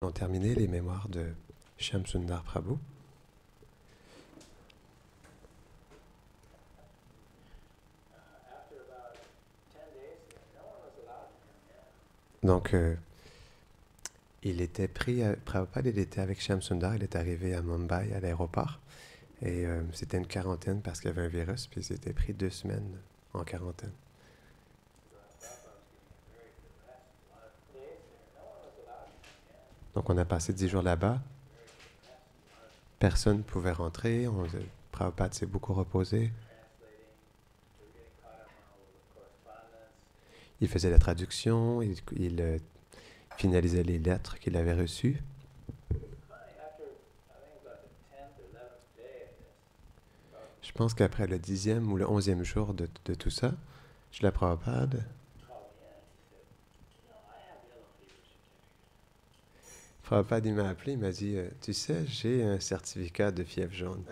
ont terminé les mémoires de Shyam Sundar Prabhu. Donc, il était pris, Prabhupada, il était avec Shyam Sundar, il est arrivé à Mumbai, à l'aéroport, et c'était une quarantaine parce qu'il y avait un virus, puis il s'était pris 2 semaines en quarantaine. Donc, on a passé 10 jours là-bas, personne ne pouvait rentrer, Prabhupada s'est beaucoup reposé, il faisait la traduction, il finalisait les lettres qu'il avait reçues. Je pense qu'après le 10e ou le 11e jour de tout ça, Srila Prabhupada, Prabhupada il m'a appelé, il m'a dit tu sais, j'ai un certificat de fièvre jaune.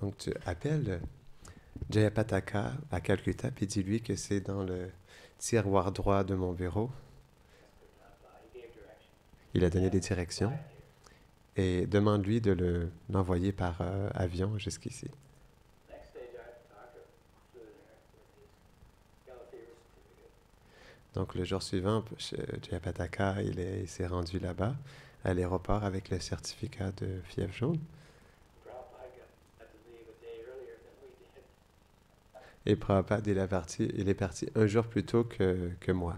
Donc tu appelles Jayapataka à Calcutta, puis dis-lui que c'est dans le tiroir droit de mon bureau. Il a donné des directions et demande-lui de l'envoyer par avion jusqu'ici. Donc le jour suivant, Jayapataka, il s'est rendu là-bas, à l'aéroport, avec le certificat de fièvre jaune. Et Prabhupada, il est parti un jour plus tôt que moi.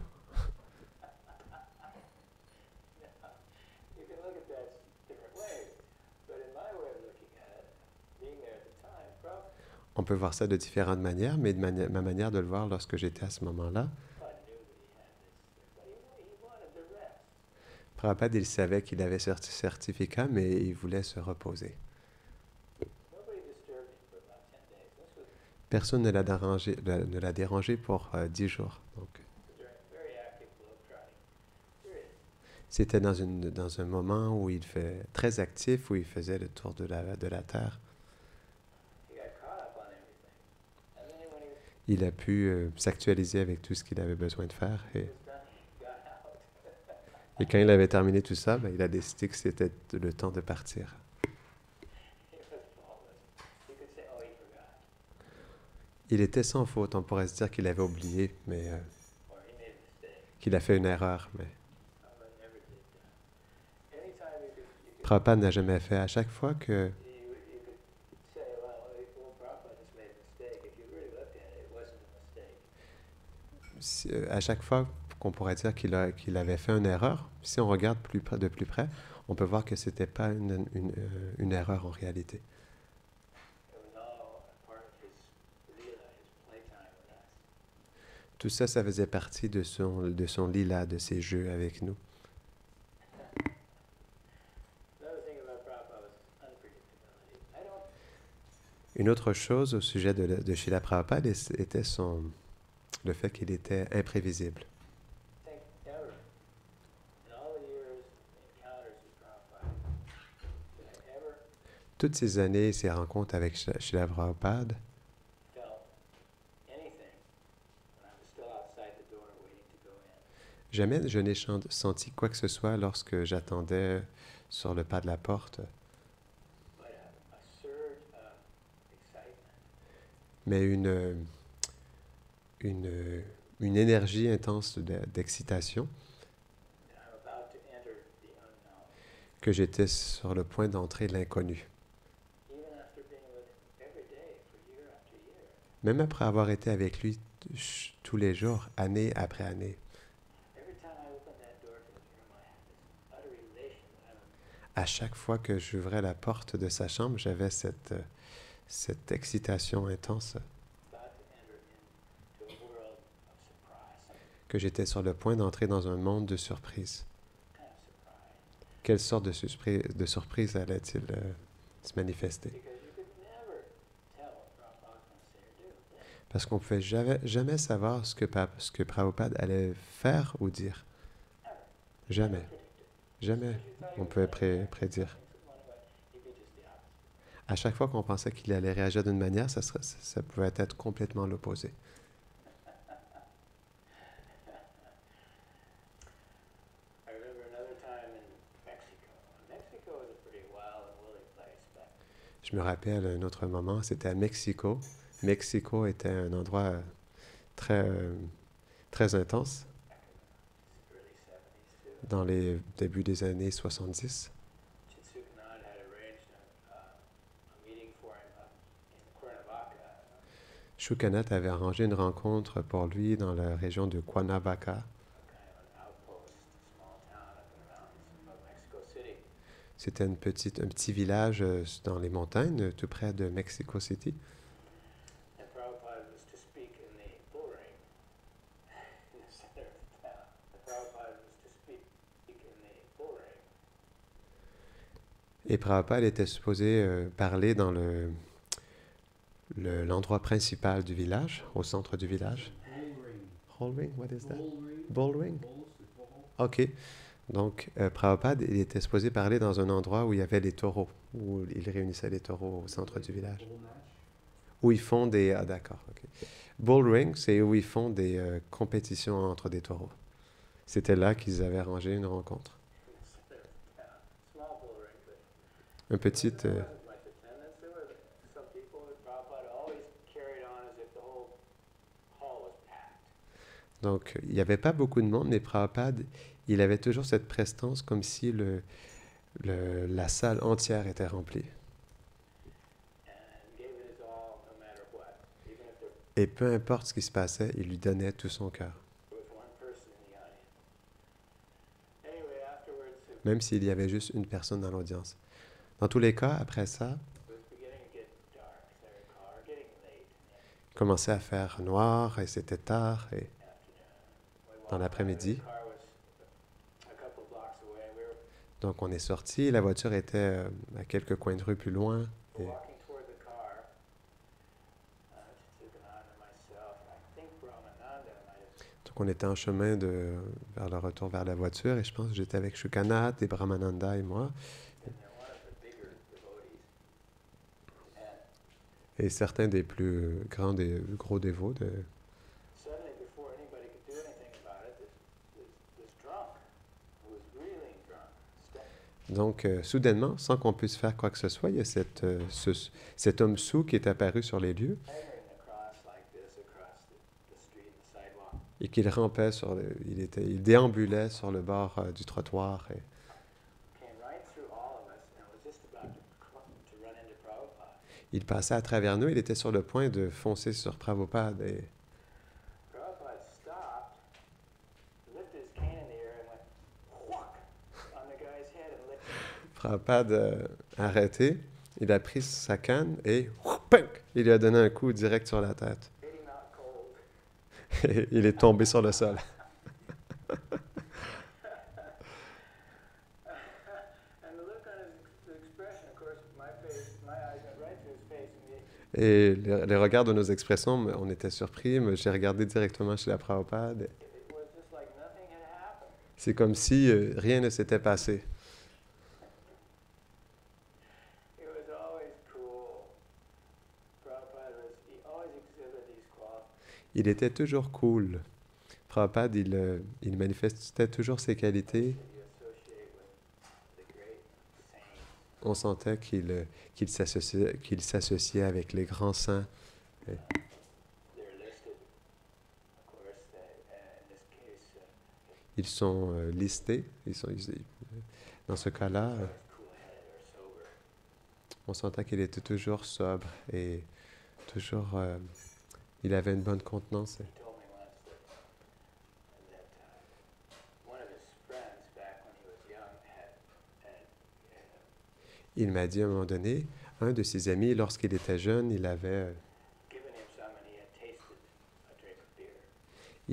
On peut voir ça de différentes manières, mais ma manière de le voir lorsque j'étais à ce moment-là, Prabhupada, il savait qu'il avait ce certificat, mais il voulait se reposer. Personne ne l'a dérangé pour 10 jours. Donc, c'était dans un moment où il fait très actif, où il faisait le tour de la Terre. Il a pu s'actualiser avec tout ce qu'il avait besoin de faire. Et quand il avait terminé tout ça, ben, il a décidé que c'était le temps de partir. Il était sans faute, on pourrait se dire qu'il avait oublié, mais qu'il a fait une erreur. Mais Prabhupada n'a jamais fait. À chaque fois qu'on pourrait dire qu'il avait fait une erreur, si on regarde de plus près, on peut voir que c'était pas une erreur en réalité. Tout ça, ça faisait partie de son lila, de ses jeux avec nous. Une autre chose au sujet de Srila Prabhupada était le fait qu'il était imprévisible. Toutes ces années, ces rencontres avec Srila Prabhupada, jamais je n'ai senti quoi que ce soit lorsque j'attendais sur le pas de la porte, mais une, une énergie intense d'excitation, que j'étais sur le point d'entrer l'inconnu. Même après avoir été avec lui tous les jours, année après année. À chaque fois que j'ouvrais la porte de sa chambre, j'avais cette excitation intense, que j'étais sur le point d'entrer dans un monde de surprises. Quelle sorte de surprise allait-il se manifester? Parce qu'on ne pouvait jamais savoir ce que Prabhupada allait faire ou dire. Jamais. Jamais on pouvait prédire. À chaque fois qu'on pensait qu'il allait réagir d'une manière, ça pouvait être complètement l'opposé. I remember another time in Mexico. Mexico is a pretty wild and woolly place, but Je me rappelle un autre moment, c'était à Mexico. Mexico était un endroit très, très intense back in the early 70s too. dans les débuts des années 70. Chinsuke Nod had arranged a meeting for him up in Cuernavaca, Shukanat avait arrangé une rencontre pour lui dans la région de Cuernavaca. kind of an outpost, small town up in the mountains of Mexico City. C'était un petit village dans les montagnes, tout près de Mexico City. And Prabhupada was to speak in the bull ring in the center of the town. And Prabhupada was to speak in the bull ring. Et Prabhupada était supposé parler dans l'endroit principal du village, au centre du village. Bull ring. Hall ring, what is that? Bull ring. Bull ring? Bull, c'est taureau. Ok. Donc, Prabhupada, il était supposé parler dans un endroit où il y avait les taureaux, où il réunissait les taureaux au centre du village. Bull match. Où ils font des... Ah d'accord, ok. Bull ring, c'est où ils font des compétitions entre des taureaux. C'était là qu'ils avaient arrangé une rencontre. In the center of the town. Small bull ring, but Un petit... there wasn't much attendance. There were some people, but Prabhupada always carried on as if the whole hall was packed. Donc, il n'y avait pas beaucoup de monde, mais Prabhupada, il avait toujours cette prestance comme si la salle entière était remplie. And gave it his all no matter what. Even if there Et peu importe ce qui se passait, il lui donnait tout son cœur. was one person in the audience. Anyway, afterwards, it Même s'il y avait juste une personne dans l'audience. Dans tous les cas, après ça, was beginning to get dark, as I recall, or getting late in il commençait à faire noir et c'était tard. Et the afternoon. We dans walked out, l'après-midi, the car was a couple blocks away. We were donc on est sorti, la voiture était à quelques coins de rue plus loin. Et walking toward the car. Chittaganga and myself, and I think Brahmananda might have. donc on était en chemin vers le retour vers la voiture et je pense que j'étais avec Shukanat et Brahmananda et moi. And they're one of the bigger devotees. And Et certains des plus grands, des gros dévots. suddenly, before anybody could do anything about it, this drunk, who was really drunk, Donc, soudainement, sans qu'on puisse faire quoi que ce soit, il y a cet homme sous qui est apparu sur les lieux staggering across like this, across the street and the sidewalk. et qu'il rampait il déambulait sur le bord du trottoir. Et Came right through all of us and was just about to run into Prabhupada. il passait à travers nous, il était sur le point de foncer sur Prabhupada. Et Prabhupada stopped, lifted his cane in the air and went whack on the guy's head and licked him. Prabhupada a arrêté, il a pris sa canne et punk, il lui a donné un coup direct sur la tête. Made him out cold. Et il est tombé sur le sol. And the look on his expression, of course, my eyes went right to his face and Et les regards de nos expressions, on était surpris, mais j'ai regardé directement chez la Prabhupada. it was just like nothing had happened. C'est comme si rien ne s'était passé. He was always cool. Prabhupada he always exhibited these qualities. Il était toujours cool. Prabhupada, il manifestait toujours ses qualités. That you associate with the great saints. On sentait qu'il s'associait avec les grands saints. They're listed, of course, in this case, Ils sont listés. Dans ce cas-là, always cool-headed or sober. on sentait qu'il était toujours sobre et toujours... il avait une bonne contenance. He told me once that one of his friends back when he was young Il m'a dit à un moment donné, un de ses amis, lorsqu'il était jeune, il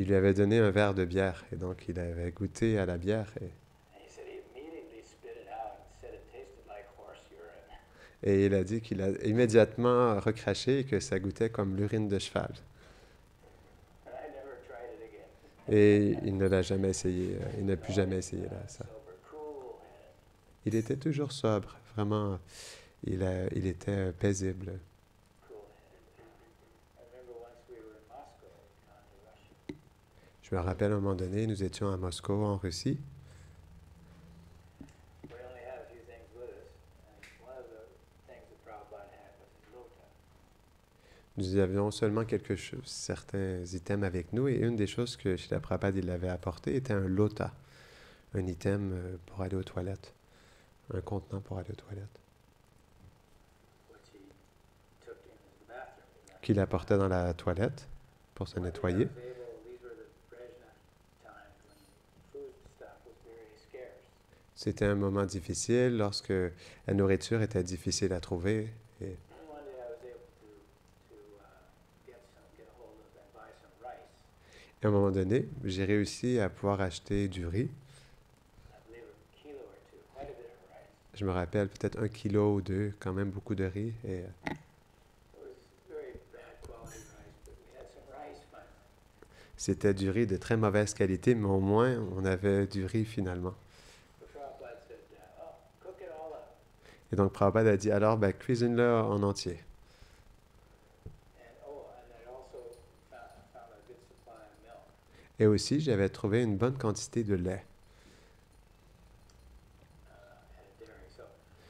lui avait donné un verre de bière. Et donc, il avait goûté à la bière. Et il a dit qu'il a immédiatement recraché et que ça goûtait comme l'urine de cheval. Et il ne l'a jamais essayé. Il n'a plus jamais essayé ça. Il était toujours sobre, vraiment. il était paisible. cool-headed. I remember once we were in Moscow, we'd gone to Russia. Je me rappelle à un moment donné, nous étions à Moscou, en Russie. We only had a few things with us, and one of the things that Prabhupada had was his lota. Nous avions seulement certains items avec nous, et une des choses que Srila Prabhupada il avait apporté était un lota, un item pour aller aux toilettes, un contenant pour aller aux toilettes, Which he took into the bathroom. qu'il apportait dans la toilette pour se nettoyer. These were the Brezhnev times when food stuff was very scarce. C'était un moment difficile lorsque la nourriture était difficile à trouver. Et One day I was able to get a hold of and buy some rice. à un moment donné, j'ai réussi à pouvoir acheter du riz. I believe a kilo or two, quite a bit of rice. Je me rappelle peut-être 1 kilo ou 2, quand même beaucoup de riz. Et It was very bad quality rice, but we had some rice finally. c'était du riz de très mauvaise qualité, mais au moins on avait du riz finalement. But Prabhupada said, oh, cook it all up. Et donc Prabhupada a dit, alors cuisine-le en entier. And I also found a good supply of milk. Et aussi, j'avais trouvé une bonne quantité de lait. At a dairy. So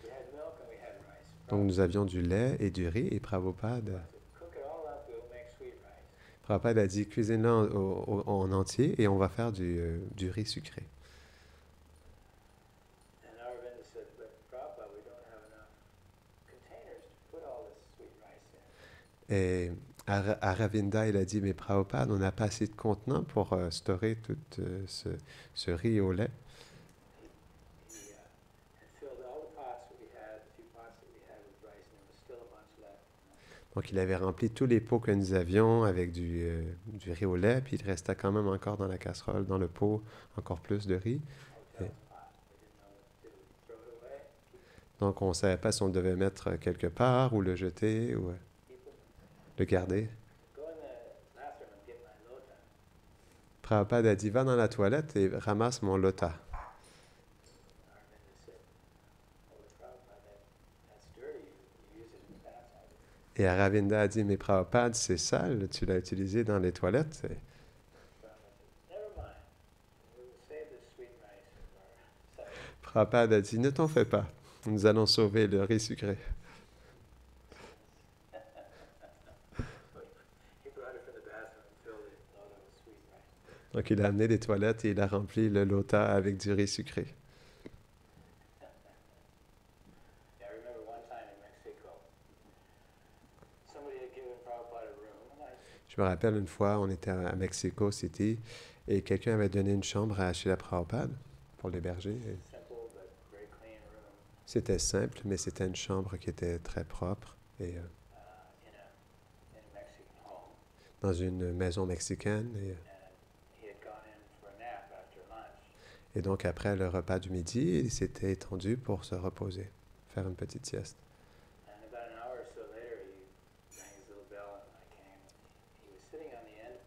we had milk and we had rice. Donc nous avions du lait et du riz, et Prabhupada said, cook it all up, we'll make sweet rice. Prabhupada a dit, cuisine-le en entier et on va faire du riz sucré. And Aravinda said, but Prabhupada, we don't have enough containers to put all this sweet rice in. Et Aravinda, il a dit, mais Prabhupada, on n'a pas assez de contenants pour stocker tout ce riz au lait. He had filled all the pots that we had, the few pots that we had with rice, and there was still a bunch left. Donc il avait rempli tous les pots que nous avions avec du riz au lait, puis il restait quand même encore dans la casserole, dans le pot, encore plus de riz. Hotel's pot. We didn't know what to do. Throw it away, Donc on ne savait pas si on devait mettre quelque part ou le jeter ou keep it. le garder. Go in the bathroom and get my lota. Prabhupada a dit, va dans la toilette et ramasse mon lota. Aravinda said, oh, Prabhupada, that's dirty. You use it in the bathroom. Et Aravinda a dit, mais Prabhupada, c'est sale, tu l'as utilisé dans les toilettes. Et Prabhupada said, never mind. We will save the sweet rice for our supper. Prabhupada a dit, ne t'en fais pas, nous allons sauver le riz sucré. He brought it from the bathroom and filled it lota with sweet rice. Donc il a amené les toilettes et il a rempli le lota avec du riz sucré. Yeah, I remember one time in Mexico, somebody had given Prabhupada a room, a nice, Je me rappelle une fois, on était à Mexico City et quelqu'un avait donné une chambre à Srila Prabhupada pour l'héberger. Et simple but very clean room c'était simple, mais c'était une chambre qui était très propre et in a Mexican home. dans une maison mexicaine. And he had gone in for a nap after lunch. Et donc après le repas du midi, il s'était étendu pour se reposer, faire une petite sieste. And about an hour or so later, he rang his little bell and I came. He was sitting on the end.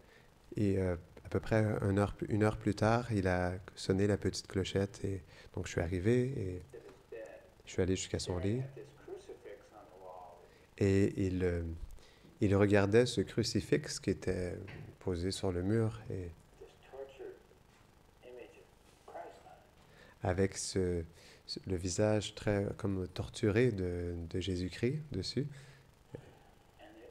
Et à peu près une heure plus tard, il a sonné la petite clochette et donc je suis arrivé et Of his bed, je suis allé jusqu'à son staring lit at this crucifix on the wall. et il regardait ce crucifix qui était posé sur le mur et This tortured image of Christ on it. avec le visage très comme torturé de Jésus-Christ dessus. And there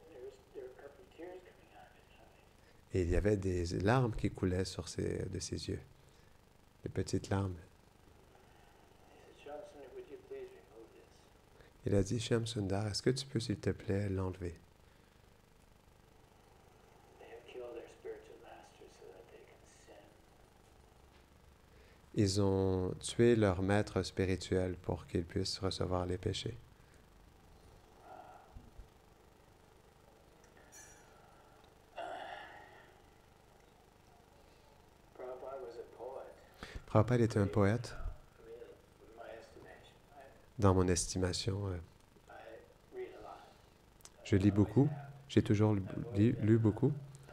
were a couple of tears coming out of his eyes. Et il y avait des larmes qui coulaient de ses yeux, des petites larmes. He said, Shamsundar, would you please remove this? Il a dit, Shyam Sundar, est-ce que tu peux, s'il te plaît, l'enlever? They have killed their spiritual master so that they can sin. Ils ont tué leur maître spirituel pour qu'ils puissent recevoir les péchés. Prabhupada was a poet. Prabhupada était un poète, Really, in my estimation. dans mon estimation. I read a lot. Je lis beaucoup, j'ai toujours lu beaucoup. I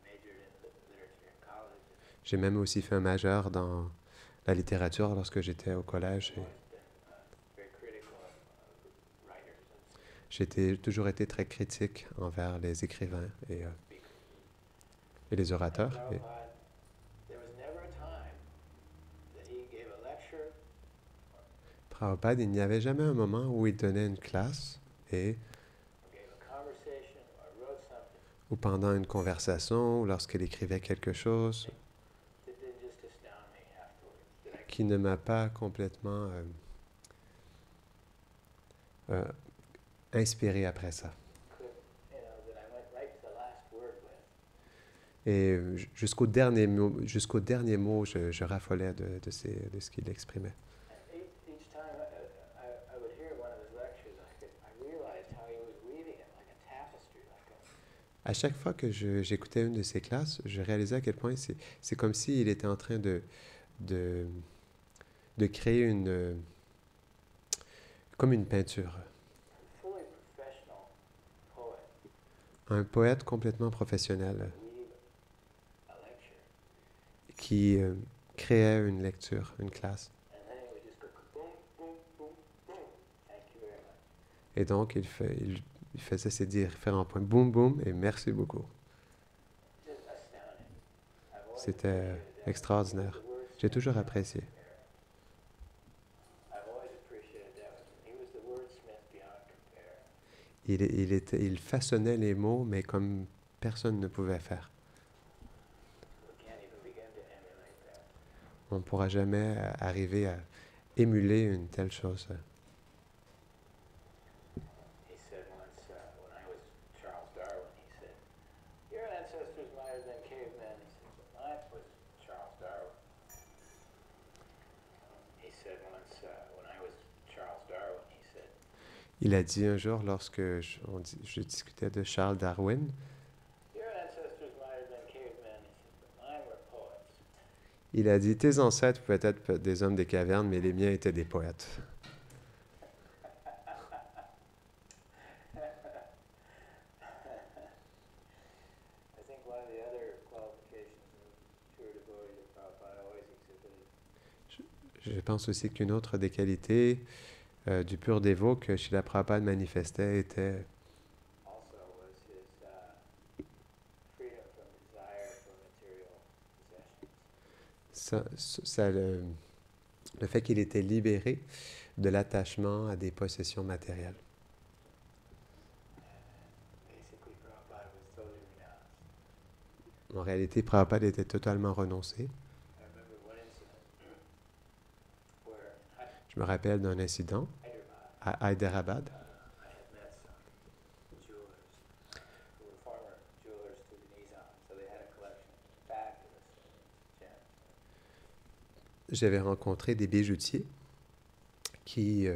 majored in literature in college. J'ai même aussi fait un majeur dans la littérature lorsque j'étais au collège. I've always been very critical of writing J'ai toujours été très critique envers les écrivains et les And orateurs. Et Prabhupada, there was never a time that he gave a lecture Prabhupada, il n'y avait jamais un moment où il donnait une classe et or gave a conversation or wrote something ou pendant une conversation ou lorsqu'il écrivait quelque chose that didn't just astound me afterwards. That I qui ne m'a pas complètement euh, inspiré après ça. could, that I went right to the last word with. Et jusqu'au dernier mot, je raffolais de ce qu'il exprimait. And each time I would hear one of his lectures, I realized how he was weaving it like a tapestry, À chaque fois que j'écoutais une de ses classes, je réalisais à quel point c'est comme s'il était en train de, de créer comme une peinture. fully professional poet Un poète complètement professionnel weave a lecture. qui créait une lecture, une classe. And then he would just go boom, boom, boom, boom. Thank you very much. Et donc, il faisait ses différents points. Boum, boum, et merci beaucoup. Just astounding. I've always C'était appreciated that. extraordinaire. The wordsmith J'ai toujours beyond apprécié. compare. I've always appreciated that. He was the wordsmith beyond compare. Il façonnait les mots, mais comme personne ne pouvait faire. We can't even begin to emulate that. On ne pourra jamais arriver à émuler une telle chose. He said once, when I was Charles Darwin, he said, your ancestors might have been cavemen. He said, but mine was Charles Darwin. He said once, when I was Charles Darwin, he said, Il a dit un jour, lorsque je discutais de Charles Darwin, your ancestors might have been cavemen. He said, but mine were poets. il a dit, tes ancêtres pouvaient être des hommes des cavernes, mais les miens étaient des poètes. I think one of the other qualifications of pure devotee that Prabhupada always exhibited Je pense aussi qu'une autre des qualités du pur dévot que Srila Prabhupada manifestait était also was his freedom from desire for material possessions. le fait qu'il était libéré de l'attachement à des possessions matérielles. Basically, Prabhupada was totally renounced. En réalité, Prabhupada était totalement renoncé. I remember one incident where in Je me rappelle d'un incident Hyderabad, à Hyderabad. I had met some jewelers who were former jewelers to the Nizam, so they had a collection of fabulous gems. J'avais rencontré des bijoutiers qui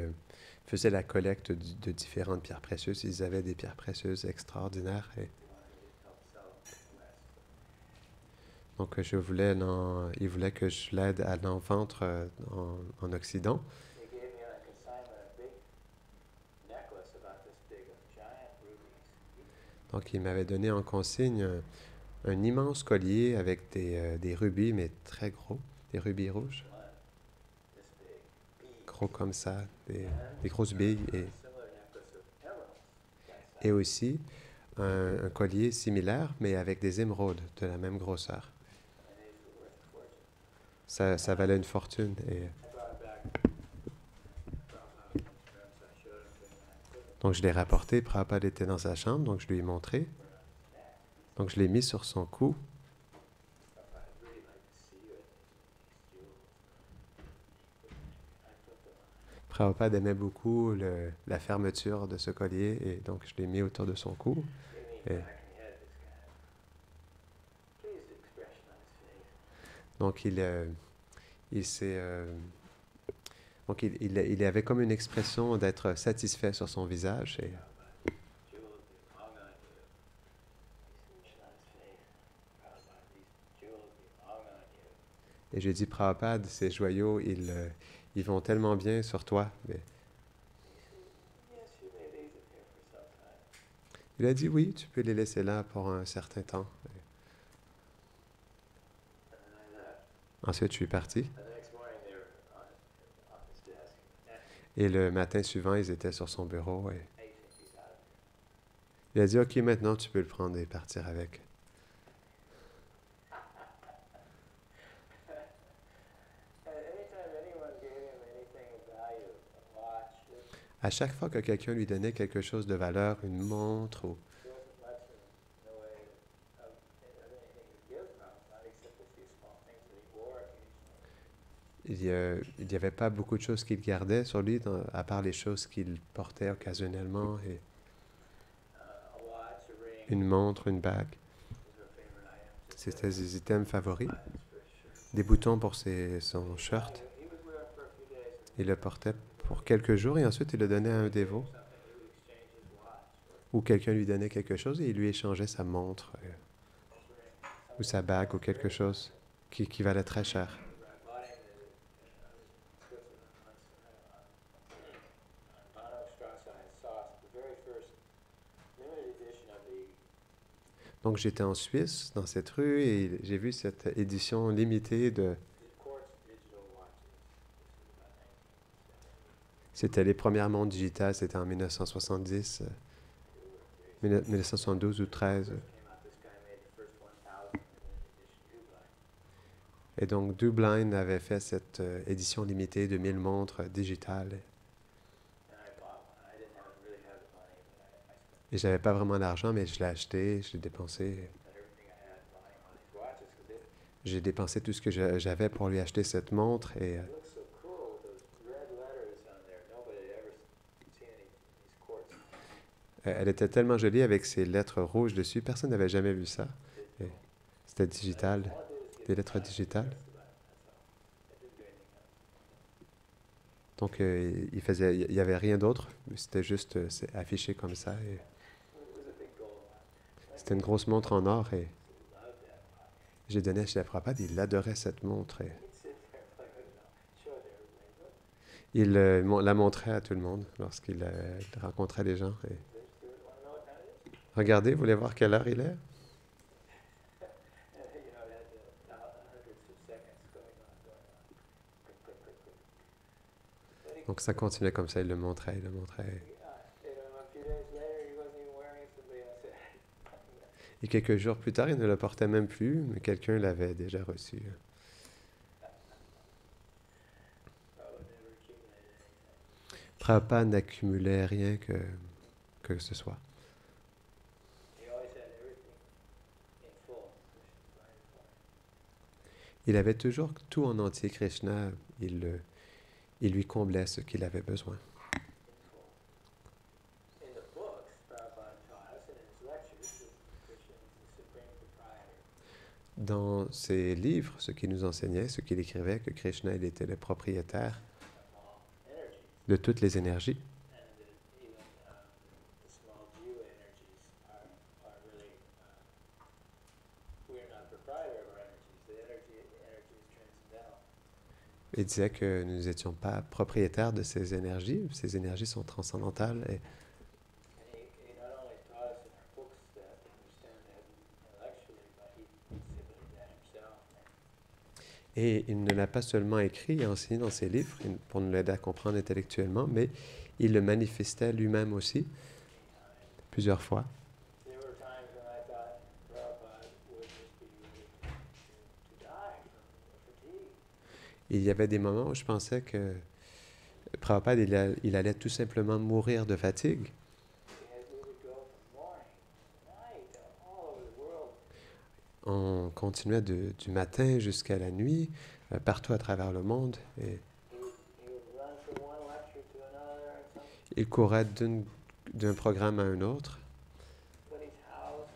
faisaient la collecte de différentes pierres précieuses. Ils avaient des pierres précieuses extraordinaires. Et They wanted me to help sell them in the West. donc, ils voulaient que je l'aide à l'en vendre en Occident. They gave me on a consignment a big necklace about this big of giant rubies. Donc, ils m'avaient donné en consigne un immense collier avec des rubis, mais très gros, des rubis rouges, One, this big, bead. gros comme ça, des And grosses billes, a similar necklace of emeralds. that et size. aussi un collier similaire, mais avec des émeraudes de la même grosseur. And these were worth a fortune. Ça valait une fortune. Et I brought it back. Prabhupada was in his room, so I showed him to him, and I put it donc, je l'ai rapporté. Prabhupada était dans sa chambre, donc je lui ai montré. on his neck. Donc, je l'ai mis sur son cou. Prabhupada, I'd really like to see you in these jewels. I put them on. Prabhupada aimait beaucoup la fermeture de ce collier, et donc je l'ai mis autour de son cou. Gave me Yeah. back, and he had this kind of pleased expression on his face. Donc, il s'est... donc, il avait comme une expression d'être satisfait sur son visage. Et Prabhupada, jewels belong on you. Expression on his face. Prabhupada, these jewels belong on you. Et j'ai dit, Prabhupada, ces joyaux, ils vont tellement bien sur toi. Mais He said, yes, you may leave them here for some time. il a dit, oui, tu peux les laisser là pour un certain temps. And then I left. Ensuite, je suis parti. And the next morning they were on his desk, Et le matin suivant, ils étaient sur son bureau. Et pacing beside Il a dit, OK, maintenant tu peux le prendre et partir avec. Anytime anyone gave him anything of value, a watch, À chaque fois que quelqu'un lui donnait quelque chose de valeur, une montre, ou there wasn't much in the way of anything to give Prabhupada except a few small things that he wore occasionally. il n'y avait pas beaucoup de choses qu'il gardait sur lui, à part les choses qu'il portait occasionnellement, et A watch, a ring, une montre, une bague. was her favorite item. C'était ses items favoris. Buttons for his shirt. Des boutons pour son shirt. He would wear it for a few days. Il le portait pour quelques jours et ensuite il le donnait à un dévot. Something, he would exchange his watch Ou quelqu'un lui donnait quelque chose et il lui échangeait sa montre or his ring. ou sa bague ou quelque chose qui valait très cher. I bought him in Switzerland once on Bahnhofstrasse. I saw the very first limited edition of the Donc j'étais en Suisse, dans cette rue, et j'ai vu cette édition limitée de... Quartz digital watches. This was about 1970. C'était les premières montres digitales, c'était en 1970, 1972 ou 13. Came out, this guy made the first 1000 limited edition Dublin. Et donc Dublin avait fait cette édition limitée de 1000 montres digitales. And I bought one. I didn't really have the money, but I spent Et j'avais pas vraiment l'argent, mais je l'ai acheté, je l'ai dépensé. everything I had buying on these watches because J'ai dépensé tout ce que j'avais pour lui acheter cette montre et it looks so cool with those red letters on there. Nobody had ever seen these quartz. elle était tellement jolie avec ces lettres rouges dessus. Personne n'avait jamais vu ça. Et c'était digital, All I did is get des lettres digitales. impressed about it. That's all. I didn't do anything else. Donc il y avait rien d'autre. C'était juste c'est affiché comme ça. Et It was a big gold watch. c'était une grosse montre en or et Loved that watch. j'ai donné chez la Prabhupada. Il adorait cette montre. Et He'd sit there and play with it, show it to everybody. Look, il la montrait à tout le monde lorsqu'il rencontrait les gens. Et, want to know what time it is? regardez, vous voulez voir quelle heure il est? And you know, it had the hundreds of seconds going on. Click, click, click, click. But he, Donc ça continuait comme ça. Il le montrait, il le montrait. you know, a few days later, he wasn't even wearing it. Somebody else said, Et quelques jours plus tard, il ne le portait même plus, mais quelqu'un l'avait déjà reçu. "Probably never accumulated anything." Prabhupada n'accumulait rien que ce soit. He always had everything in full. Krishna provided for him. Il avait toujours tout en entier, Krishna. Il lui comblait ce qu'il avait besoin. In full. In the books, Prabhupada taught us, and in his lectures, that Krishna is the supreme proprietor. Dans ses livres, ce qu'il nous enseignait, ce qu'il écrivait, que Krishna il était le propriétaire Of all energies, de toutes les énergies and that even the small jiva energies are really we are not proprietor of our energies. The energy is transcendental. Il disait que nous n'étions pas propriétaires de ces énergies sont transcendantales. And he not only taught us in our books that to understand that intellectually, but he exhibited that himself. Et il ne l'a pas seulement écrit et enseigné dans ses livres pour nous l'aider à comprendre intellectuellement, mais il le manifestait lui-même aussi, plusieurs fois. There were times when I thought Prabhupada would just be ready to die from fatigue. Il y avait des moments où je pensais que Prabhupada, il allait tout simplement mourir de fatigue. Because we would go from morning to night all over the world. On continuait du matin jusqu'à la nuit, partout à travers le monde. Et He would run from one lecture to another and some il courait d'un programme à un autre, somebody's house,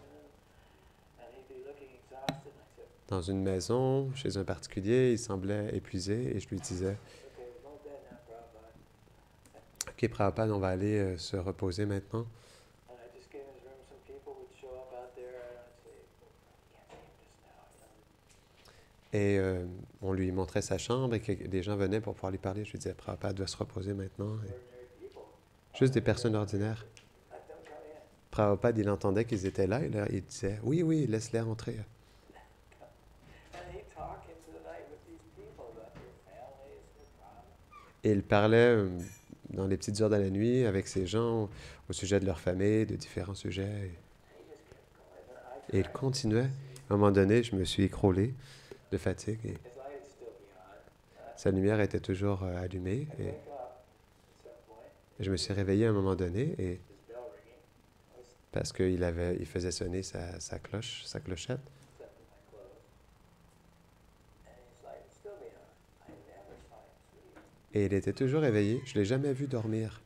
and he'd be looking exhausted. And I said, dans une maison, chez un particulier. Il semblait épuisé et je lui disais, "Okay, we're going to bed now, Prabhupada." OK, Prabhupada, on va aller se reposer maintenant. And I just get in his room. Some people would show up out there, and I'd say, "Can't see him just now." Et on lui montrait sa chambre et que des gens venaient pour pouvoir lui parler. Je lui disais, Prabhupada doit se reposer maintenant. Et Ordinary people. juste des personnes ordinaires. Let them come in. Prabhupada, il entendait qu'ils étaient là et là, il disait, oui, oui, laisse-les rentrer. And he'd talk into the night with these people about their families, their problems. Et il parlait dans les petites heures de la nuit avec ces gens au sujet de leur famille, de différents sujets. And he just kept going. And I Et il tried to continuait. sleep. À un moment donné, je me suis écroulé de fatigue et His light would still be on. sa lumière était toujours allumée. I'd Et wake up at some point. je me suis réveillé à un moment donné et His bell ringing. I was parce il faisait sonner sa cloche, sa clochette. stuck in my clothes. And his light would still be on. I never saw him sleep. Et il était toujours éveillé. Je ne l'ai jamais vu dormir.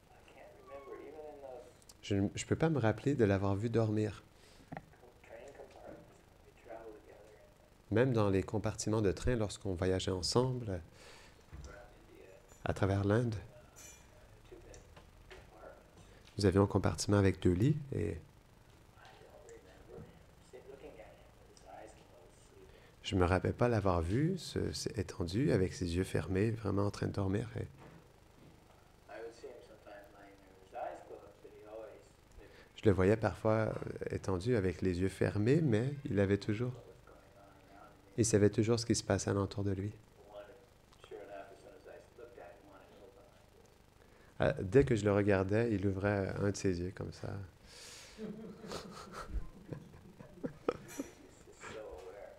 I can't remember, even in those Je ne peux pas me rappeler de l'avoir vu dormir. train compartments when we traveled together Même dans les compartiments de train, lorsqu'on voyageait ensemble around India, à travers l'Inde, two-bed compartments. nous avions un compartiment avec 2 lits et I don't remember looking at him with his eyes closed, sleeping. je ne me rappelle pas l'avoir vu étendu avec ses yeux fermés, vraiment en train de dormir. Et I would see him sometimes lying there with his eyes closed, but he always knew je le voyais parfois étendu avec les yeux fermés, mais il avait toujours, what was going on around him. il savait toujours ce qui se passait alentour de lui. Wanted, sure enough, as soon as I looked at him, wanted to open like this. Dès que je le regardais, il ouvrait un de ses yeux comme ça. He's just so aware.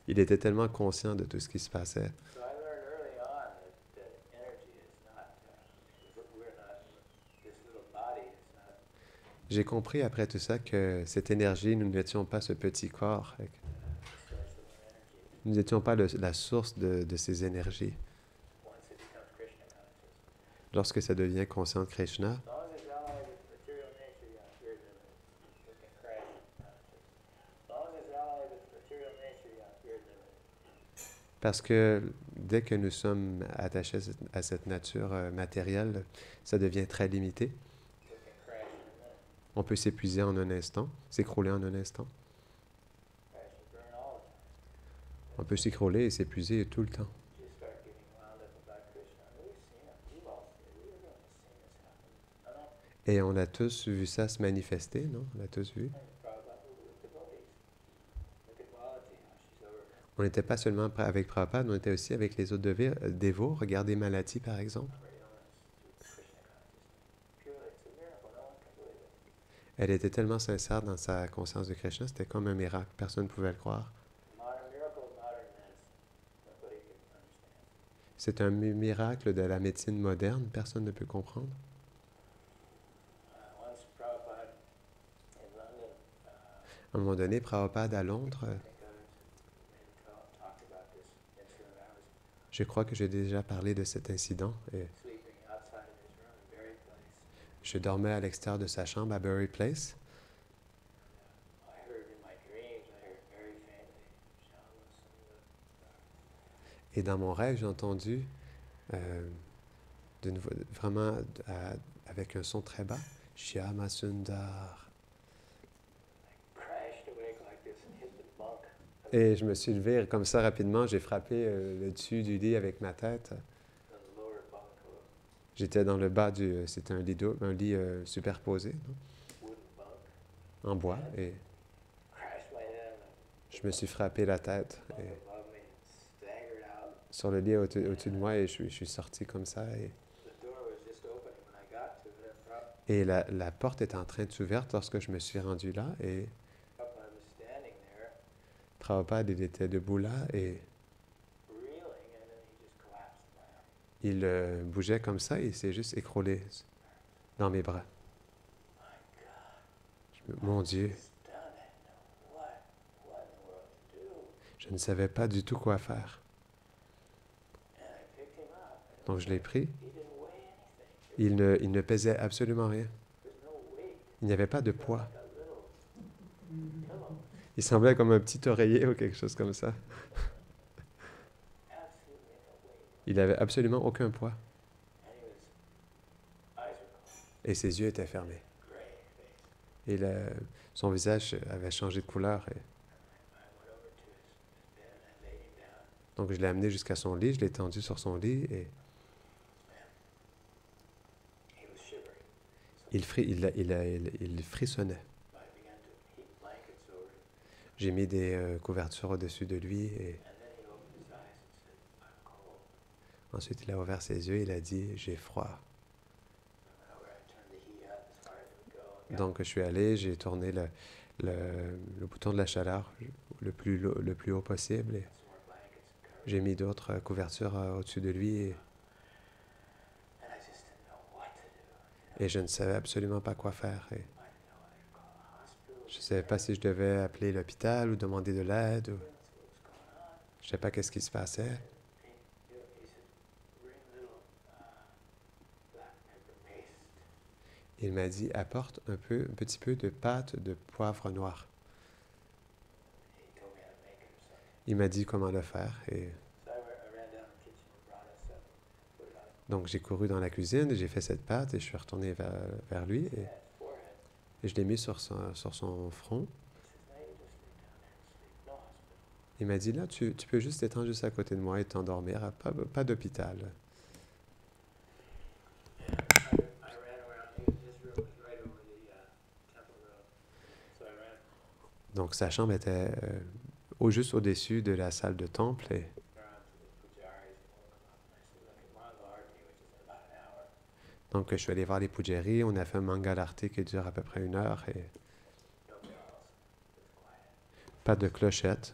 Il était tellement conscient de tout ce qui se passait. So I learned early on that energy is not, we're not, this little body is not J'ai compris après tout ça que cette énergie, nous n'étions pas ce petit corps. the source of our energy. Nous n'étions pas la source de ces énergies. Once it becomes Krishna conscious. Lorsque ça devient conscient de Krishna, As long as it's allied with material nature, you're here to it can crash conscious. As long as it's allied with material nature, you're here to parce que dès que nous sommes attachés à cette nature matérielle, ça devient très limité. it can crash in a minute, On peut s'épuiser en un instant, s'écrouler en un instant. crash and burn all the time. On peut s'écrouler et s'épuiser tout le temps. You start getting wound up about Krishna. And we've seen it. We've all seen it. We've really seen this happen. No, no. Et on a tous vu ça se manifester, non? On l'a tous vu. And Prabhupada with devotees. Look at Malati, how she's over. On n'était pas seulement avec Prabhupada, on était aussi avec les autres dévots. Regardez Malati, par exemple. Her illness through Krishna consciousness. Pure, it's a miracle. No one can believe it. Elle était tellement sincère dans sa conscience de Krishna, c'était comme un miracle. Personne ne pouvait le croire. Modern miracle of modern medicine. Nobody can understand. C'est un miracle de la médecine moderne, personne ne peut comprendre. Once Prabhupada in London, À un moment donné, Prabhupada à Londres, I think maybe talked about this incident. I was je crois que j'ai déjà parlé de cet incident. Et sleeping outside of his room in Berry Place. je dormais à l'extérieur de sa chambre à Bury Place. I heard in my dreams, I heard very faintly, Shama Sundar. Et dans mon rêve, j'ai entendu vraiment avec un son très bas, Shyama Sundar. Crashed awake like this and hit the bunk of Et je me suis levé comme ça rapidement, j'ai frappé le dessus du lit avec ma tête. the lower bunk of J'étais dans le bas c'était un lit superposé, non? a wooden bunk. En bois, et Crashed my head on je me suis frappé la tête the bunk above me and staggered out. sur le lit au-dessus de moi et je suis sorti comme ça. The door was just opening when I got to it. Et la porte était en train de s'ouvrir lorsque je me suis rendu là et Prabhupada was standing there, Prabhupada, il était debout là et reeling, and then he just collapsed in my arms. il bougeait comme ça et il s'est juste écroulé dans mes bras. My God. Mon Dieu, Stunned. I didn't know what in the world to do. je ne savais pas du tout quoi faire. And I picked him up. Donc je l'ai pris. He didn't weigh anything. Il ne pesait absolument rien. There's no weight. Il n'y avait pas de poids. Like a little pillow. Il semblait comme un petit oreiller ou quelque chose comme ça. Absolutely no weight. Il n'avait absolument aucun poids. And he was, eyes were closed, Et ses yeux étaient fermés. gray face. Et son visage avait changé de couleur. I went over to his bed and I laid him down. Donc je l'ai amené jusqu'à son lit, je l'ai tendu sur son lit et He was shivering. il frissonnait. I began to heap blankets over him. J'ai mis des couvertures au-dessus de lui et And then he opened his eyes and said, I'm cold. Ensuite, il a ouvert ses yeux et il a dit, j'ai froid. I went over, I turned the heat up as far as it would go. And got Donc, je suis allé, j'ai tourné le bouton de la chaleur le plus haut possible et some more blankets and covered j'ai mis d'autres couvertures au-dessus de lui and I just didn't know what to do. et je ne savais absolument pas quoi faire. Et I didn't know whether to call the hospital. je ne savais pas si je devais appeler l'hôpital ou demander de l'aide. What was going on? Je ne savais pas qu'est-ce qui se passait. He said, bring a little black pepper paste. Il m'a dit, apporte un petit peu de pâte de poivre noir. He told me how to make it or something. Il m'a dit comment le faire. Et So I ran down the kitchen and brought us up, put it on donc, j'ai couru dans la cuisine, j'ai fait cette pâte et je suis retourné vers lui his forehead. et je l'ai mis sur son front. He says, now you just lay down there and sleep. No hospital. Il m'a dit, là, tu peux juste t'étendre juste à côté de moi et t'endormir, pas d'hôpital. I ran around. His room was right over the Temple Road. So I ran Donc, sa chambre était juste au-dessus de la salle de temple. Et around to the Pujaris and woke him up. And I said, look, at Manga Arti, which is in about an hour. donc, je suis allé voir les Pujari. On a fait un Mangal Arti qui dure à peu près 1 heure et No bells. It's quiet. pas de clochette,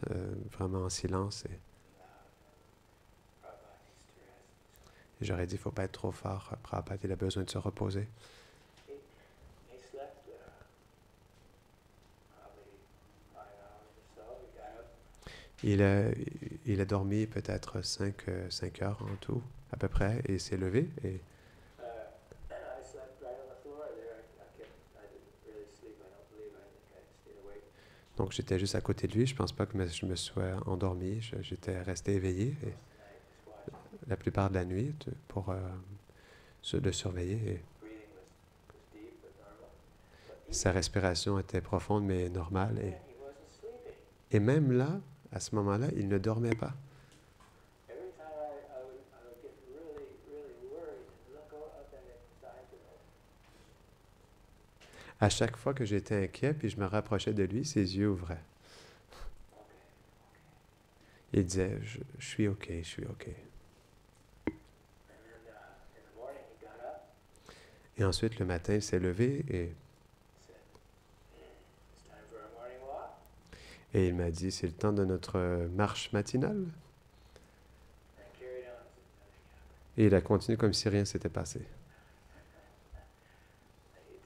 vraiment en silence. Et Loud. Prabhupada needs to rest. j'aurais dit, il ne faut pas être trop fort. Prabhupada, il a besoin de se reposer. He slept probably 5 hours or so. He got up. Il a dormi peut-être 5 heures en tout, à peu près, et il s'est levé. Et I slept right on the floor there. I didn't really sleep. I don't believe. I think I stayed awake. donc, j'étais juste à côté de lui. Je ne pense pas que je me sois endormi. J'étais resté éveillé et Most of the night, just watching. la plupart de la nuit pour le surveiller. Et Breathing was deep but normal. But sa respiration était profonde mais normale. he wasn't sleeping. Et même là, à ce moment-là, il ne dormait pas. Every time I would get really, really worried and look up at him side to him. À chaque fois que j'étais inquiet, puis je me rapprochais de lui, ses yeux ouvraient. Okay. Il disait, je suis OK, je suis OK. And then in the morning he got up. Et ensuite, le matin, il s'est levé Said, "It's time for our morning walk." et il m'a dit, c'est le temps de notre marche matinale. And carried on. Et il a continué comme si rien s'était passé. You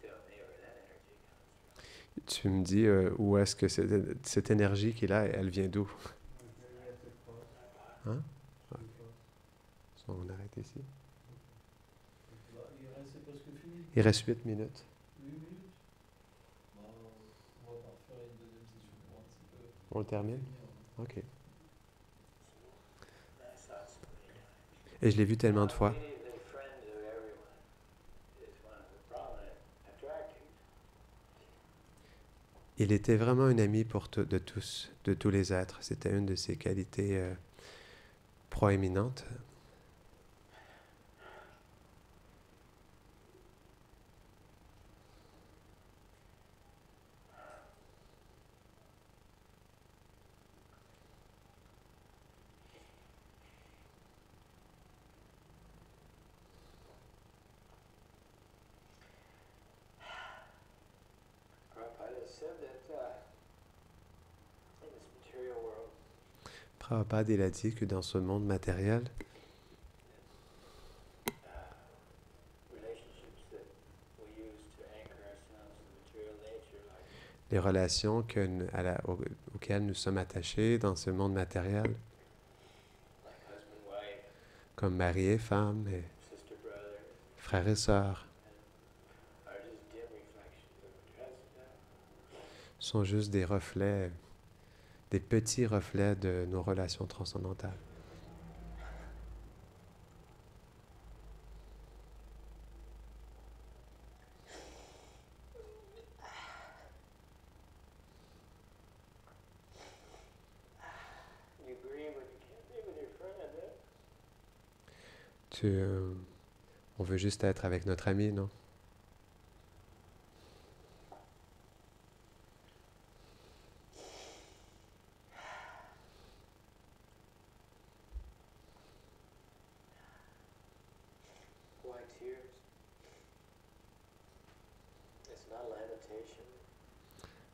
tell me where that energy comes from. Tu me dis, où est-ce que cette énergie qu'il a, elle vient d'où? Hein? On arrête ici. Il reste presque fini. Il reste 8 minutes. 8 minutes. Bon, on va pas faire une deuxième session. Bon, un petit peu. On le termine? Finir. OK. I saw it so many times. Et je l'ai vu tellement de fois. Immediately friend of everyone is one of the prominent attractors. Il était vraiment un ami de tous les êtres. C'était une de ses qualités proéminentes. Prabhupada said that in this material world, Prabhupada, il a dit que dans ce monde matériel, relationships that we use to anchor ourselves in material nature, like les relations auxquelles nous sommes attachés dans ce monde matériel, husband, wife, comme mari et femme, et sister, brother, frères et sœurs, are just dim reflections of a transcendental. sont juste des reflets, des petits reflets de nos relations transcendantales. You grieve when you can't be with your friend, eh? On veut juste être avec notre ami, non?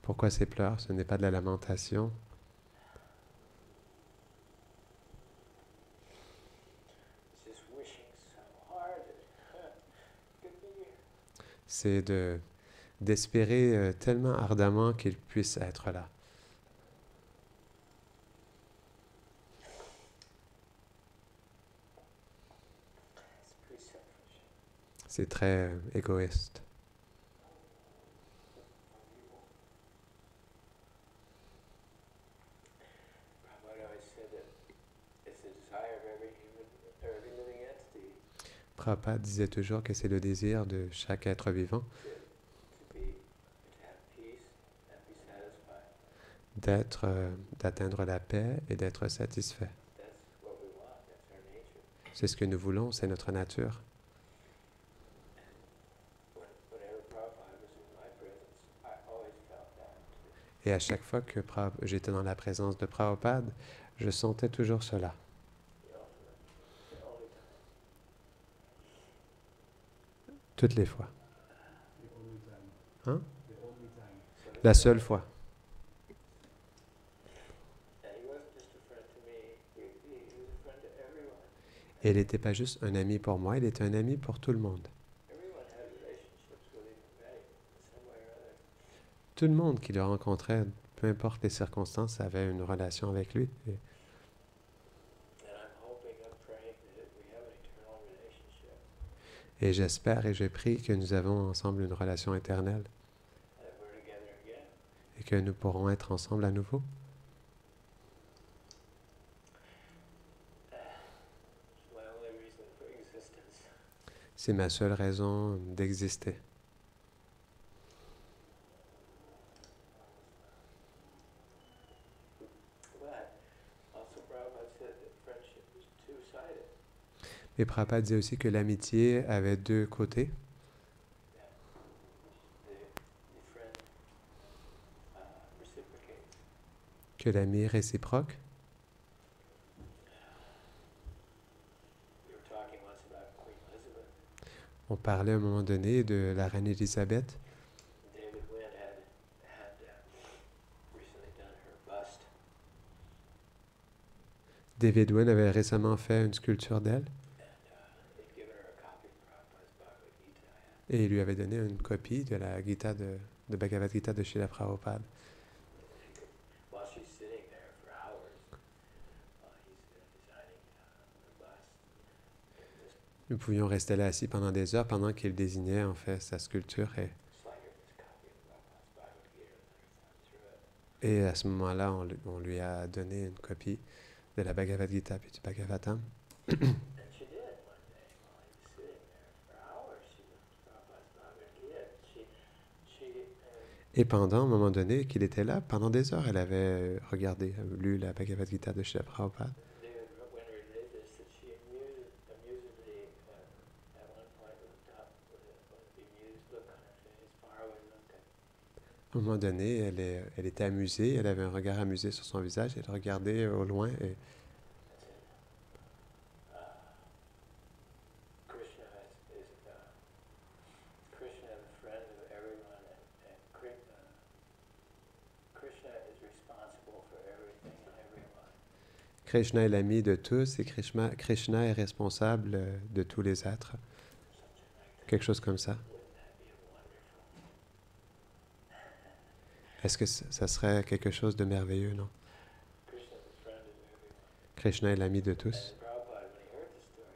Pourquoi ces pleurs? Ce n'est pas de la lamentation. It's just wishing so hard that he could be here. C'est d'espérer tellement ardemment qu'il puisse être là. It's pretty selfish. C'est très égoïste. Prabhupada always said that it's the desire of every human, or every living entity Prabhupada disait toujours que c'est le désir de chaque être vivant to have peace and be satisfied. d'atteindre la paix et d'être satisfait. That's what we want. That's our nature. C'est ce que nous voulons, c'est notre nature. Whenever Prabhupada was in my presence, I always felt that. Et à chaque fois que j'étais dans la présence de Prabhupada, je sentais toujours cela. The only time. Toutes les fois. The only time. Hein? The only time. La seule fois. And he wasn't just a friend to me. He was a friend to everyone. Et il n'était pas juste un ami pour moi, il était un ami pour tout le monde. Everyone had relationships with him, right? In some way or other. Tout le monde qui le rencontrait, peu importe les circonstances, avait une relation avec lui. And I'm hoping, I'm praying that we have an eternal relationship. Et j'espère et je prie que nous avons ensemble une relation éternelle That we're together again. et que nous pourrons être ensemble à nouveau. It's my only reason for existence. C'est ma seule raison d'exister. But also Prabhupada said that friendship is two-sided. Mais Prabhupada dit aussi que l'amitié avait deux côtés, The friend reciprocates. que l'ami réciproque. We were talking once about Queen Elizabeth. On parlait à un moment donné de la reine Élisabeth. David Wynn had recently done her bust. David Wynn avait récemment fait une sculpture d'elle They'd given her a copy of Prabhupada's Bhagavad Gita. et il lui avait donné une copie de la Gita de Bhagavad Gita de Srila Prabhupada. While she's sitting there for hours, while he's designing the bust, just Nous pouvions rester là assis pendant des heures pendant qu'il désignait en fait sa sculpture slide her this copy of Prabhupada's Bhagavad Gita and let her thumb through it. et à ce moment-là, on lui a donné une copie de la Bhagavad Gita puis du Bhagavatam. And she did one day while he was sitting there for hours. She looked at Prabhupada's Bhagavad Gita. Et pendant un moment donné qu'il était là, pendant des heures, elle avait regardé, lu la Bhagavad Gita de Srila Prabhupada. David Wynn related this that she amusedly at one point looked up with a bemused look on her face, faraway look. À un moment donné, elle était amusée, elle avait un regard amusé sur son visage, elle regardait au loin et Krishna is Krishna, the friend of everyone, and Krishna is responsible for everything and everyone. Krishna est l'ami de tous et Krishna est responsable de tous les êtres. Something like that. Quelque chose comme ça. Wouldn't that be wonderful? Est-ce que ça serait quelque chose de merveilleux, non? Krishna, the friend of everyone. Krishna est l'ami de tous. And Prabhupada, when he heard the story,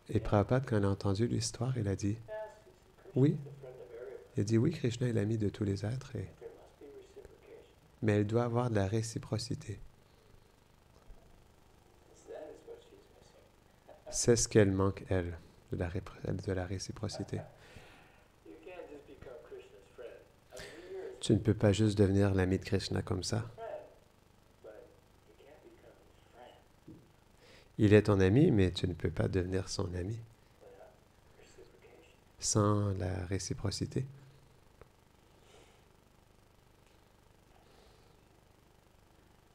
he said, Et Prabhupada, quand il a entendu l'histoire, il a dit, yes, he said, Krishna Oui. is the friend of everyone. il a dit oui, Krishna est l'ami de tous les êtres, There must be reciprocation. mais il doit avoir de la réciprocité. That is what she's missing. C'est ce qu'elle manque, elle, de la réciprocité. You can't just become Krishna's friend. I mean, you're his Tu ne peux pas juste devenir l'ami de Krishna comme ça. friend, but you can't become his friend Il est ton ami, mais tu ne peux pas devenir son ami without reciprocation. sans la réciprocité.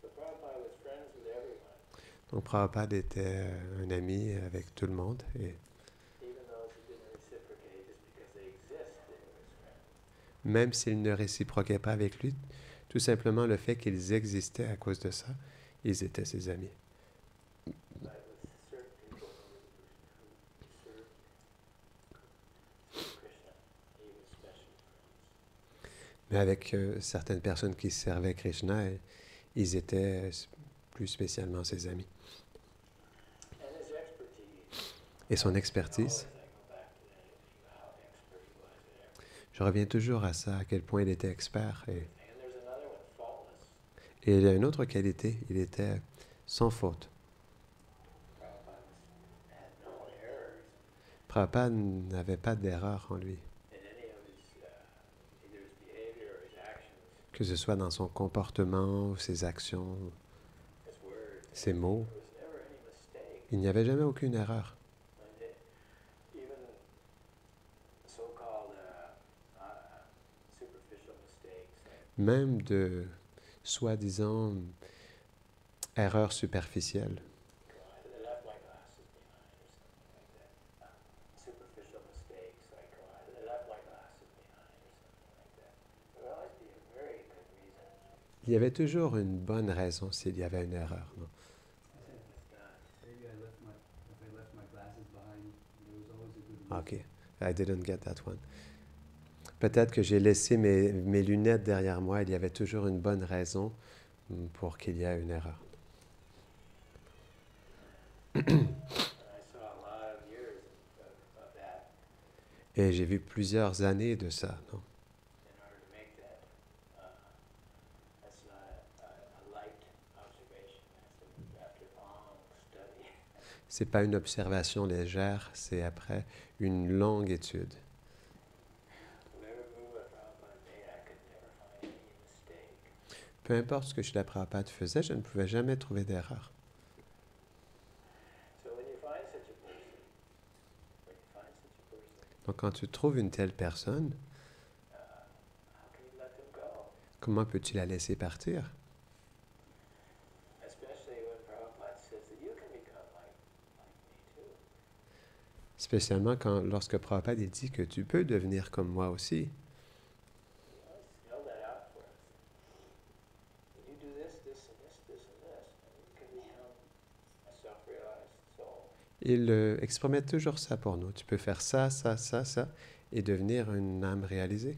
So Prabhupada was friends with everyone, Donc Prabhupada était un ami avec tout le monde. Et even those who didn't reciprocate just because they exist, they were his friends. même s'il ne réciproquait pas avec lui, Tout simplement le fait qu'ils existaient à cause de ça, ils étaient ses amis. But with certain people who served Krishna, he was special friends. Mais avec certaines personnes qui servaient Krishna, ils étaient plus spécialement ses amis. And his expertise. Et son expertise, Always I go back to that, how expert he was at everything. je reviens toujours à ça, à quel point il était expert. And there's another one, faultless. Et il y a une autre qualité, il était sans faute. Prabhupada had no errors Prabhupada n'avait pas d'erreur en lui, in any of his, either his behavior or his actions, que ce soit dans son comportement ou ses actions, his words. ses mots. There was never any mistake. Il n'y avait jamais aucune erreur. Even so-called superficial mistakes, like Même de soi-disant erreurs superficielles. I left my glasses behind or something like that. Superficial mistakes, like I left my glasses behind or something like that. There would always be a very good reason. Il y avait toujours une bonne raison s'il y avait une erreur. Non? Maybe if I left my glasses behind, there was always a good reason. Ok, I didn't get that one. Peut-être que j'ai laissé mes lunettes derrière moi, il y avait toujours une bonne raison pour qu'il y ait une erreur. And I saw a lot of years of that Et j'ai vu plusieurs années de ça. Non? in order to make that. That's not a light observation. That's after long study. C'est pas une observation légère, c'est après une longue étude. Whatever move that Prabhupada made, I could never find any mistake. Peu importe ce que Srila Prabhupada faisait, je ne pouvais jamais trouver d'erreur. So when you find such a person, Donc quand tu trouves une telle personne, how can you let them go? comment peux-tu la laisser partir? Especially when Prabhupada says that you can become like me too. Spécialement lorsque Prabhupada il dit que tu peux devenir comme moi aussi. He always spelled that out for us. When you do this, this, and this, this, and this, and you can become a self-realized soul. Il exprimait toujours ça pour nous. Tu peux faire ça, ça, ça, ça, et devenir une âme réalisée,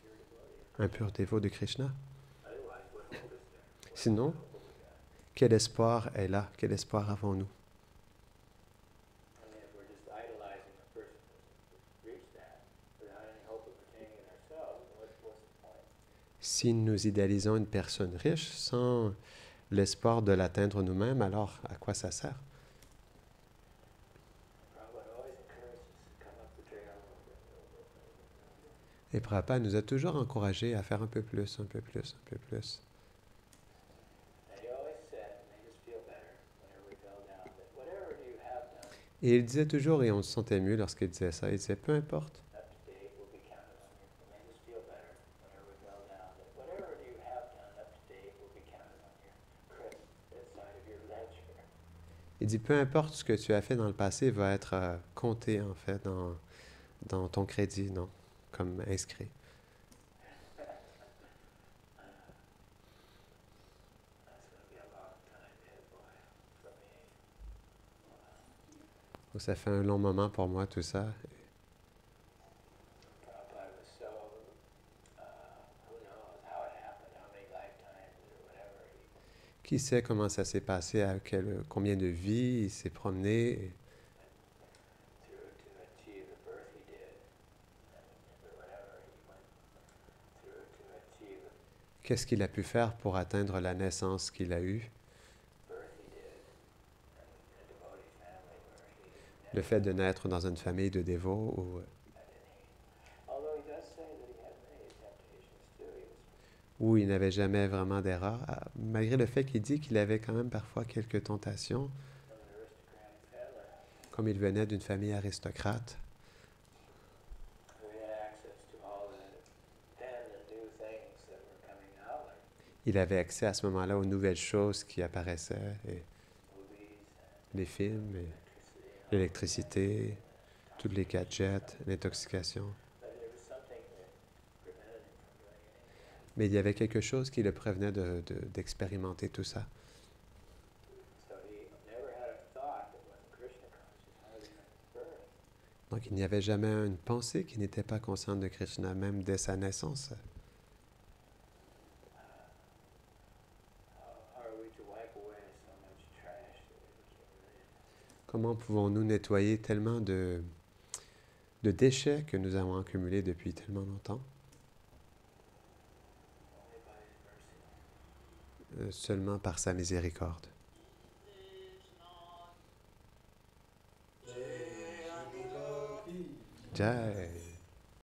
Pure devotee. un pur dévot de Krishna. Otherwise, what hope is there? What Sinon, hope we got? quel espoir est là? Quel espoir avons-nous? I mean, if we're just idolizing a person who's reached that without any hope of attaining it ourselves, what's the point? Si nous idéalisons une personne riche sans l'espoir de l'atteindre nous-mêmes, alors à quoi ça sert? Prabhupada always encourages us to come up the trail a little bit, a little bit, a little bit. Et Prabhupada nous a toujours encouragés à faire un peu plus, un peu plus, un peu plus. And he always said, it made us feel better whenever we fell down, that whatever you have done Et il disait toujours, et on se sentait mieux lorsqu'il disait ça, il disait, peu importe, up to date will be counted on you. It made us feel better whenever we fell down, that whatever you have done up to date will be counted on your credit side of your ledger. il dit, peu importe ce que tu as fait dans le passé va être compté en fait dans ton crédit, non, comme inscrit. That's going to be a long time ahead, boy, for me. Donc, ça fait un long moment pour moi tout ça. Prabhupada was so, who knows how it happened, how many lifetimes or whatever. Qui sait comment ça s'est passé, combien de vies il s'est promené. Through to achieve the birth he did, and whatever he went through to achieve the Qu'est-ce qu'il a pu faire pour atteindre la naissance qu'il a eue? birth he did, and in a devotee family where he Le fait de naître dans une famille de dévots où, had any. Although he does say that he had many temptations too, he was où il n'avait jamais vraiment d'erreur, malgré le fait qu'il dit qu'il avait quand même parfois quelques tentations, from an aristocratic family, comme il venait d'une famille aristocrate. who he had access to all the then and new things that were coming out, like Il avait accès à ce moment-là aux nouvelles choses qui apparaissaient, et movies les films, et and l'électricité, tous les gadgets, l'intoxication. But there was something that prevented him from doing anything. Mais il y avait quelque chose qui le prévenait d'expérimenter tout ça. So he never had a thought that wasn't Krishna conscious, not even at his birth. Donc il n'y avait jamais une pensée qui n'était pas consciente de Krishna, même dès sa naissance. How are we to wipe away so much trash that we've accumulated? Comment pouvons-nous nettoyer tellement de déchets que nous avons accumulés depuis tellement longtemps? Only by his mercy. Seulement par sa miséricorde. Jai.